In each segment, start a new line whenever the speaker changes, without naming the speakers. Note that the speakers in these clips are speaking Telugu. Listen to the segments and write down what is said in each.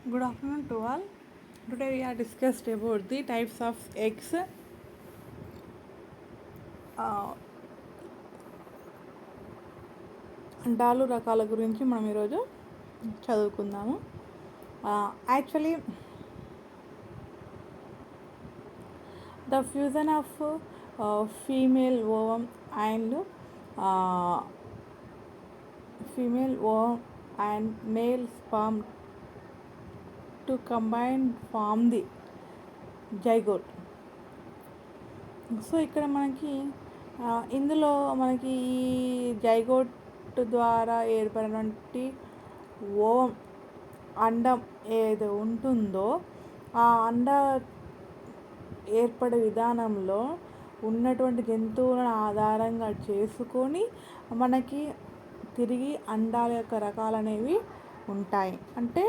Good afternoon to all. Today we are discussed about the types of eggs. అండాలు రకాల గురించి మనం ఈరోజు చదువుకుందాము. Actually the fusion of female ovum and male sperm to combine form the zygote. So ఇక్కడ మనకి ఇందులో మనకి ఈ జైగోట్ ద్వారా ఏర్పడినటువంటి ఓవం అండం ఏదో ఉంటుందో ఆ అండ ఏర్పడే విధానంలో ఉన్నటువంటి జంతువులను ఆధారంగా చేసుకొని మనకి తిరిగి అండాల యొక్క రకాలు అనేవి ఉంటాయి. అంటే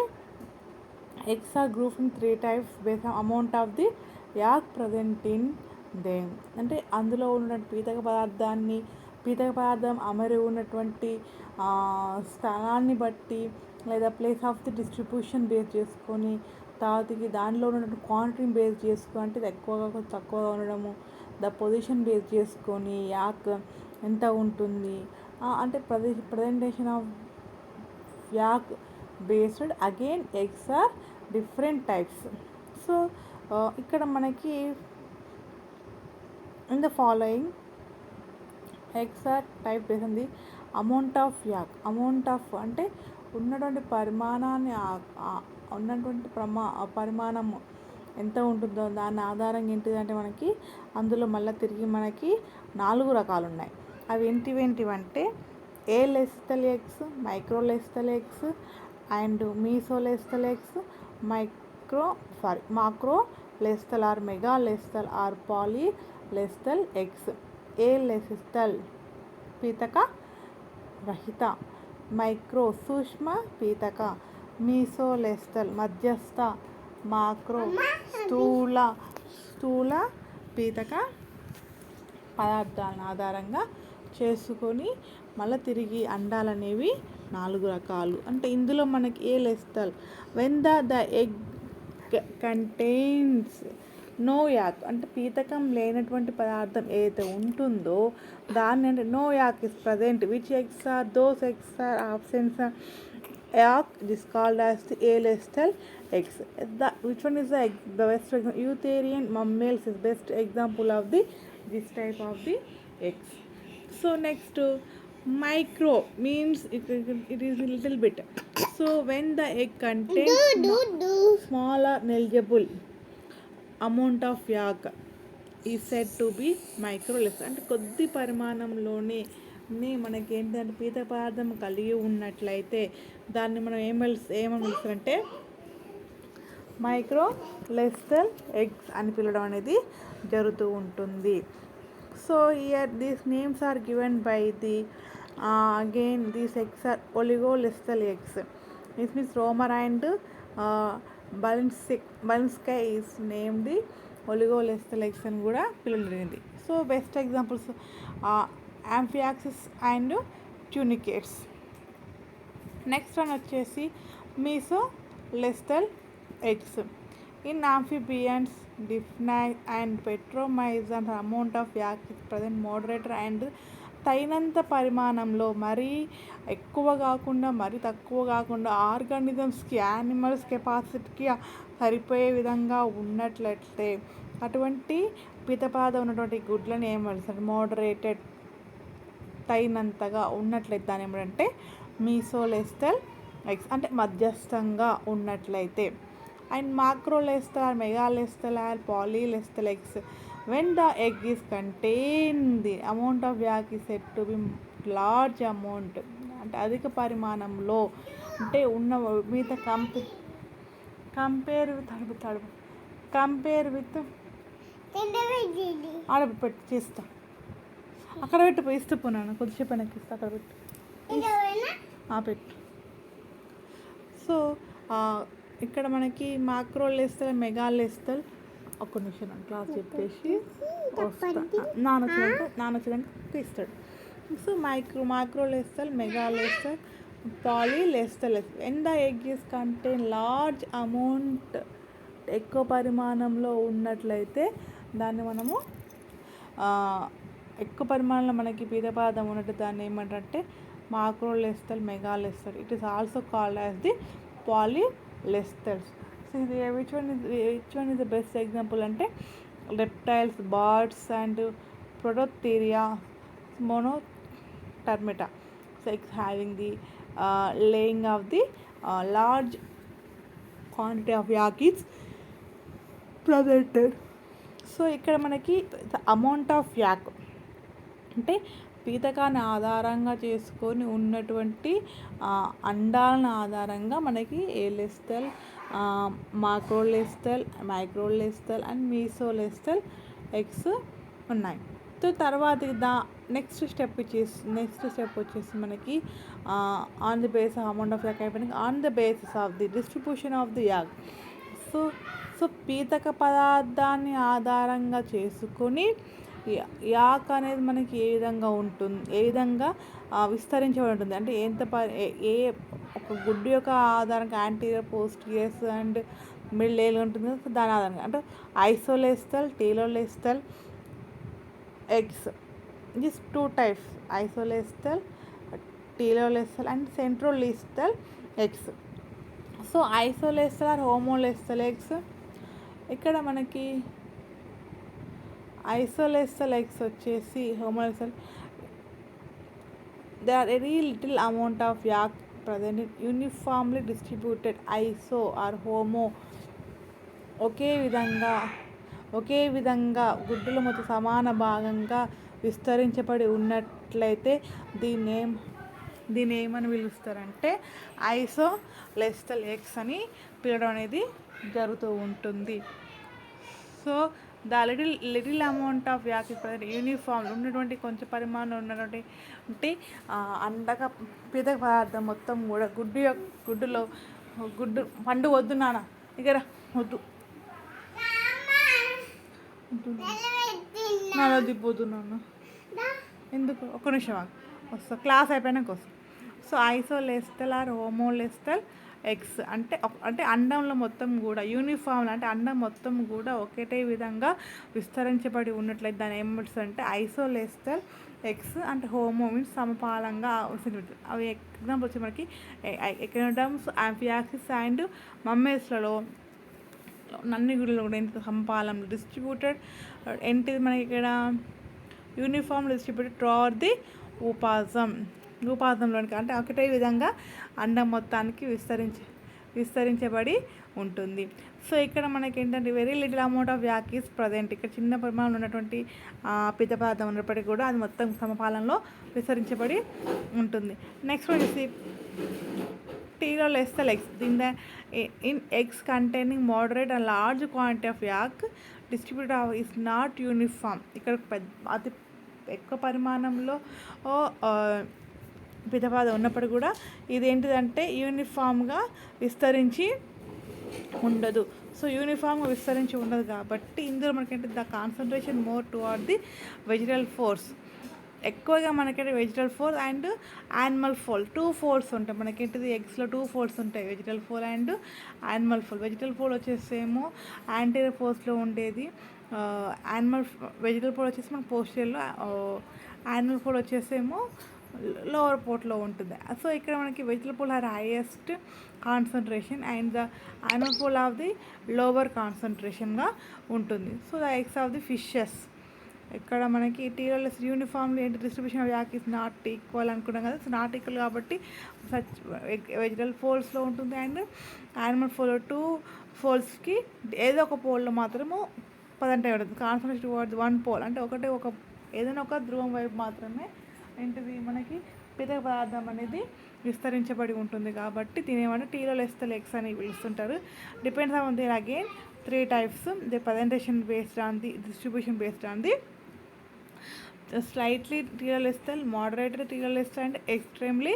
eggs are grouped in 3 types based on amount of the yolk present in them. అంటే అందులో ఉన్నటువంటి పీతక పదార్థం అమరి ఉన్నటువంటి స్థలాన్ని బట్టి లేదా place of the distribution base చేసుకొని తర్వాతకి దానిలో ఉన్నటువంటి క్వాంటిటీని బేస్ చేసుకొని అంటే ఎక్కువగా తక్కువగా ఉండడము ద పొజిషన్ బేస్ చేసుకొని యాక్ ఎంత ఉంటుంది అంటే presentation of yolk based again eggs are different types. So ఇక్కడ మనకి in the following eggs are type based on the amount of yolk. Amount of అంటే ఉన్నటువంటి పరిమాణము ఎంత ఉంటుందో దాని ఆధారంగా ఏంటిదంటే మనకి అందులో మళ్ళీ తిరిగి మనకి 4 రకాలు ఉన్నాయి. అవి ఏంటివంటే lecithal eggs, microlecithal eggs and mesolecithal eggs, macrolecithal or megalecithal or polylecithal eggs. Lecithal పీతక రహిత, మైక్రో సూక్ష్మ పీతక, మీసోలెస్థల్ మధ్యస్థ, మాక్రో స్థూల పీతక పదార్థాలను ఆధారంగా చేసుకొని మళ్ళీ తిరిగి అండాలనేవి 4 రకాలు. అంటే ఇందులో మనకి lecithal when the egg contains no yolk అంటే పీతకం లేనటువంటి పదార్థం ఏదైతే ఉంటుందో దాన్ని అంటే no yolk is present which eggs are those eggs are absence yolk is called as the lecithal eggs. Which one is the best example? Eutherian mammals is best example of this type of the eggs. So next micro means it is a little bit. So when the egg contains smaller negligible amount of yolk is said to be microleస్థల్. అంటే కొద్ది పరిమాణంలోనే మనకి ఏంటంటే పీత పదార్థం కలిగి ఉన్నట్లయితే దాన్ని మనం ఏమని పిలుస్తారంటే మైక్రోలెస్థల్ ఎగ్స్ అని పిలవడం అనేది జరుగుతూ ఉంటుంది. So here these names are given by the again these eggs are oligolecithal eggs. This means Romer and Balinsky is named the oligolecithal eggs అని కూడా పిలవడం జరిగింది. So best examples amphioxus and tunicates. Next one వచ్చేసి mesolecithal eggs. In amphibians, Diphnids and Petromyzans, amount of yak is present moderate and తగినంత పరిమాణంలో మరీ ఎక్కువ కాకుండా మరీ తక్కువ కాకుండా ఆర్గానిజమ్స్కి యానిమల్స్ కెపాసిటీకి సరిపోయే విధంగా ఉన్నట్లయితే అటువంటి పీతపాద ఉన్నటువంటి గుడ్లని ఏమంటారు మోడరేటెడ్ తగినంతగా ఉన్నట్లయితే దాని ఏమంటే మీసోలెస్థల్ ఎగ్స్ అంటే మధ్యస్థంగా ఉన్నట్లయితే. And macrolesthal, megalesthal or polylesthal eggs. When the egg is contained, the amount of yolk is said to be large amount. అంటే అధిక పరిమాణంలో అంటే ఉన్న మిగతా కంపేర్ విత్ ఆడపెట్టు చేస్తా అక్కడ పెట్టు ఇస్తూ పోనాను కొద్దిసేపు వెనక్కి ఇస్తా అక్కడ పెట్టు పెట్టు. సో ఇక్కడ మనకి మాక్రోలెస్థల్ మెగాలెస్థల్ ఒక నిమిషం క్లాస్ చెప్పేసి నానొచ్చినాక తీస్తాడు. So macrolecithal megalecithal polylecithal eggs. When the egg is contain large amount, ఎక్కువ పరిమాణంలో ఉన్నట్లయితే దాన్ని మనము ఎక్కువ పరిమాణంలో మనకి పీత పదార్థం ఉన్నట్టు దాన్ని ఏమంటారంటే macrolecithal, megalecithal. It is also called as the polylecithals. So ఇది which one is the best example అంటే reptiles, birds and prototheria, monotremata. So eggs having the laying of the large quantity of yak is presented. సో ఇక్కడ మనకి అమౌంట్ ఆఫ్ యాక్ అంటే పీతకాన్ని ఆధారంగా చేసుకొని ఉన్నటువంటి అండాలను ఆధారంగా మనకి alecithal, macrolecithal, microlecithal and mesolecithal eggs ఉన్నాయి. సో తర్వాత నెక్స్ట్ స్టెప్ వచ్చేసి మనకి on the base of amount of yolk అయిపోయినాక on the basis of the distribution of the yolk. So పీతక పదార్థాన్ని ఆధారంగా చేసుకొని యాక్ అనేది మనకి ఏ విధంగా ఉంటుంది, ఏ విధంగా విస్తరించబడి ఉంటుంది అంటే ఏ ఒక గుడ్డు యొక్క ఆధారంగా యాంటీరియర్, పోస్టీరియర్స్ అండ్ మిడిల్ ఏల్ ఉంటుంది. దాని ఆధారంగా అంటే isolecithal, telolecithal eggs. This 2 types, isolecithal, telolecithal and centrolecithal eggs. So isolecithal or homolecithal eggs. ఇక్కడ మనకి ఐసోలెస్టల్ ఎగ్స్ వచ్చేసి homolecithal, they are very little amount of yolk present in uniformly distributed. Iso or homo ఒకే విధంగా గుడ్డులు మొత్తం సమాన భాగంగా విస్తరించబడి ఉన్నట్లయితే దీన్ని ఏమని పిలుస్తారంటే ఐసోలెస్టల్ ఎగ్స్ అని పిలవడం అనేది జరుగుతూ ఉంటుంది. So the little amount of yolk uniform ఉన్నటువంటి కొంచెం పరిమాణం ఉన్నటువంటి అండగా పీత పదార్థం మొత్తం కూడా గుడ్డులో పండు వద్దు నాన్న దగ్గర వద్దు నాన్న దిబ్బొద్దు నాన్న ఎందుకు ఒక్క నిమిషం వస్తా, క్లాస్ అయిపోయినాక వస్తా. So isolecithal or homolecithal eggs అంటే అండంలో మొత్తం కూడా యూనిఫామ్లో అంటే అండం మొత్తం కూడా ఒకటే విధంగా విస్తరించబడి ఉన్నట్లయితే దాన్ని ఏమంటారంటే ఐసోలెస్టల్ ఎగ్స్. అంటే హోమో మీన్స్ సమపాలంగా అవి ఎగ్జాంపుల్ వచ్చి మనకి ఎకనోడమ్స్, యాంఫియాక్సిస్ అండ్ మమ్మేస్లలో అన్ని గుడ్లలో కూడా ఎంత సమపాలంలో డిస్ట్రిబ్యూటెడ్ ఏంటిది మనకి ఇక్కడ యూనిఫామ్ డిస్ట్రిబ్యూటెడ్ త్రూఅవుట్ ది రూపాజంలోనికి అంటే ఒకటే విధంగా అండం మొత్తానికి విస్తరించబడి ఉంటుంది. సో ఇక్కడ మనకి ఏంటంటే very little amount of yolk is present. ఇక్కడ చిన్న పరిమాణంలో ఉన్నటువంటి పీత పదార్థం ఉన్నప్పటికీ కూడా అది మొత్తం సమపాలంలో విస్తరించబడి ఉంటుంది. నెక్స్ట్ వచ్చేసి telolecithal eggs. In eggs containing moderate and large quantity of yolk distributed is not uniform. ఇక్కడ అతి ఎక్కువ పరిమాణంలో పీత పదార్థం ఉన్నప్పుడు కూడా ఇదేంటిదంటే యూనిఫామ్గా విస్తరించి ఉండదు. సో యూనిఫామ్గా విస్తరించి ఉండదు కాబట్టి ఇందులో మనకేంటి the concentration more toward the vegetal pole. ఎక్కువగా మనకైతే vegetal pole and animal pole 2 folds ఉంటాయి. మనకేంటిది ఎగ్స్లో 2 folds ఉంటాయి, vegetal pole and animal pole. Vegetal pole వచ్చేసేమో యాంటీరియర్ ఫోర్స్లో ఉండేది, వెజిటల్ ఫోల్ వచ్చేసి మన పోస్టర్లో, యానిమల్ ఫోల్ వచ్చేసేమో లోవర్ పోర్ట్లో ఉంటుంది. సో ఇక్కడ మనకి vegetal pole or highest concentration and the animal pole of the lower కాన్సన్ట్రేషన్గా ఉంటుంది. So the eggs of the fishes. ఇక్కడ మనకి టీలోలెస్ యూనిఫామ్లీ ఏంటి distribution of yolk is not equal అనుకున్నాం కదా. సో నాట్ ఈక్వల్ కాబట్టి వెజిటల్ ఫోల్స్లో ఉంటుంది అండ్ యానిమల్ ఫోల్ 2 foldsకి ఏదో ఒక పోల్లో మాత్రము పదంటే ఉంటుంది. కాన్సన్ట్రేషన్ టువర్డ్స్ 1 pole అంటే ఏదైనా ఒక ధ్రువం వైపు మాత్రమే ఏంటిది మనకి పీత పదార్థం అనేది విస్తరించబడి ఉంటుంది కాబట్టి దీనేమంటే టీలోలెస్టల్ ఎగ్స్ అని పిలుస్తుంటారు. Depends on the again 3 types. The presentation based on the distribution based on the slightly telolecithal, moderately telolecithal and extremely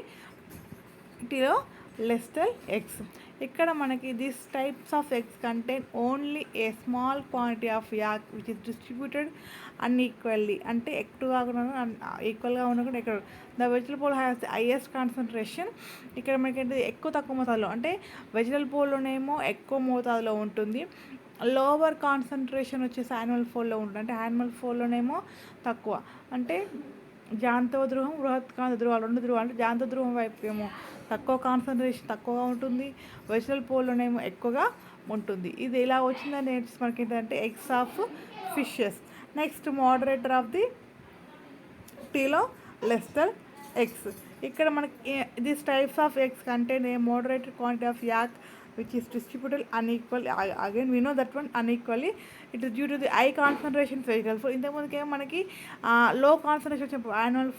lecithal eggs. ఇక్కడ మనకి this types of eggs contain only a small quantity of yolk which is distributed unequally, అంటే ఎక్కువగా ఈక్వల్గా ఉండకుండా ఇక్కడ the vegetal pole has the highest concentration. ఇక్కడ మనకి ఎక్కువ తక్కువ మోతాదులో, అంటే వెజిటల్ పోల్లోనేమో ఎక్కువ మోతాదులో ఉంటుంది, లోవర్ కాన్సన్ట్రేషన్ వచ్చేసి యానిమల్ ఫోల్లో ఉంటుంది. అంటే యానిమల్ ఫోల్లోనేమో తక్కువ, అంటే జాంతవ ధ్రువం బృహత్కాంత ధ్రువాలు, రెండు ధ్రువాలు, అంటే జాంత ధ్రువం వైపు ఏమో తక్కువ కాన్సన్ట్రేషన్ తక్కువగా ఉంటుంది, వెజిటల్ పోల్లోనేమో ఎక్కువగా ఉంటుంది. ఇది ఇలా వచ్చిందని మనకి ఏంటంటే eggs of fishes. Next moderator of the telolecithal eggs. ఇక్కడ మనకి this types of eggs contain a moderated quantity of yolk which is distributed unequally. Again we know that one unequally, it is due to the high concentration vegetable food. ఇంతకుముందుకే మనకి లో కాన్సన్ట్రేషన్ చెప్పు annual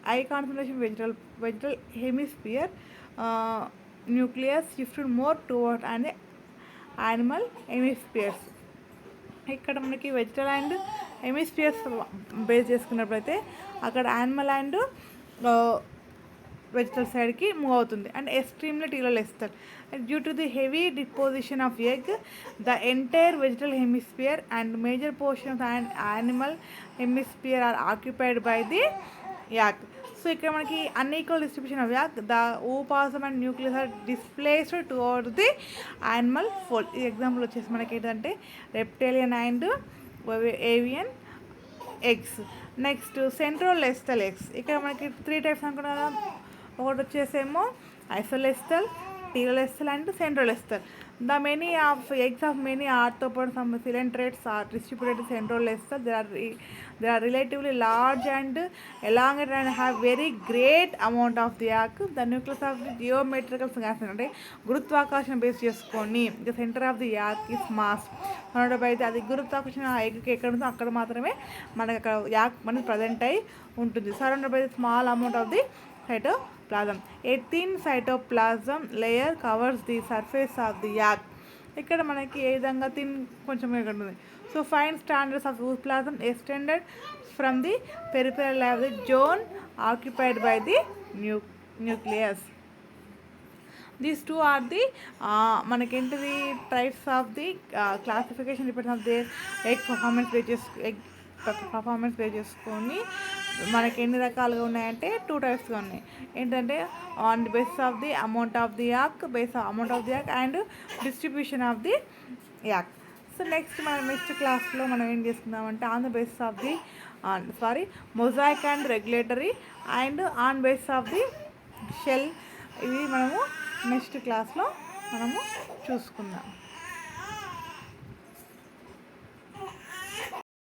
high concentration vegetal hemisphere nucleus shifted more toward an animal hemispheres. ఇక్కడ మనకి వెజిటల్ అండ్ హెమిస్పియర్స్ బేస్ చేసుకున్నప్పుడైతే అక్కడ యానిమల్ అండ్ వెజిటల్ సైడ్కి మూవ్ అవుతుంది. And extremely telolecithal due to the heavy deposition of egg the entire vegetal hemisphere and major portion of animal hemisphere are occupied by the yolk. So ఇక్కడ మనకి unequal distribution of yolk, the ooplasm and nucleus are displaced towards the animal pole. ఈ ఎగ్జాంపుల్ వచ్చేసి మనకి ఏంటంటే reptilian and avian eggs. Next central లెస్టల్ eggs. ఇక్కడ మనకి 3 టైప్స్ అనుకున్నాం. ఒకటి వచ్చేసేమో isolecithal, telolecithal and centrolecithal. The many of eggs of many arthropod some coelenterates are distributed centrolecithal. They are relatively large and elongated and have very great amount of the yak. The nucleus of the geometrical synchronous, అంటే గురుత్వాకర్షణ బేస్ చేసుకొని the centre of the yolk is mass surrounded by the, అది గురుత్వాకర్షణ ఆ ఎగ్కి ఎక్కడ ఉందో అక్కడ మాత్రమే మనకి అక్కడ యాక్ మనకి ప్రజెంట్ అయి ఉంటుంది. Surrounded by the small amount of the cytoplasm. A thin cytoplasm layer covers the surface of the yak. ఇక్కడ మనకి ఏ విధంగా థిన్ కొంచెం ఉంటుంది. So fine standards of ooplasm extended from the peripheral of the zone occupied by the nucleus. These two are the మనకేంటిది types of the classification depends of the egg performance base చేసుకొని మనకి ఎన్ని రకాలుగా ఉన్నాయంటే 2 టైప్స్గా ఉన్నాయి. ఏంటంటే on the basis of the amount of the yolk, amount of the yolk and distribution of the yolk. So next మనం నెక్స్ట్ క్లాస్లో మనం ఏం చేసుకుందామంటే on the basis of the mosaic and regulatory and on basis of the shell. ఇవి మనము నెక్స్ట్ క్లాస్లో మనము చూసుకుందాం.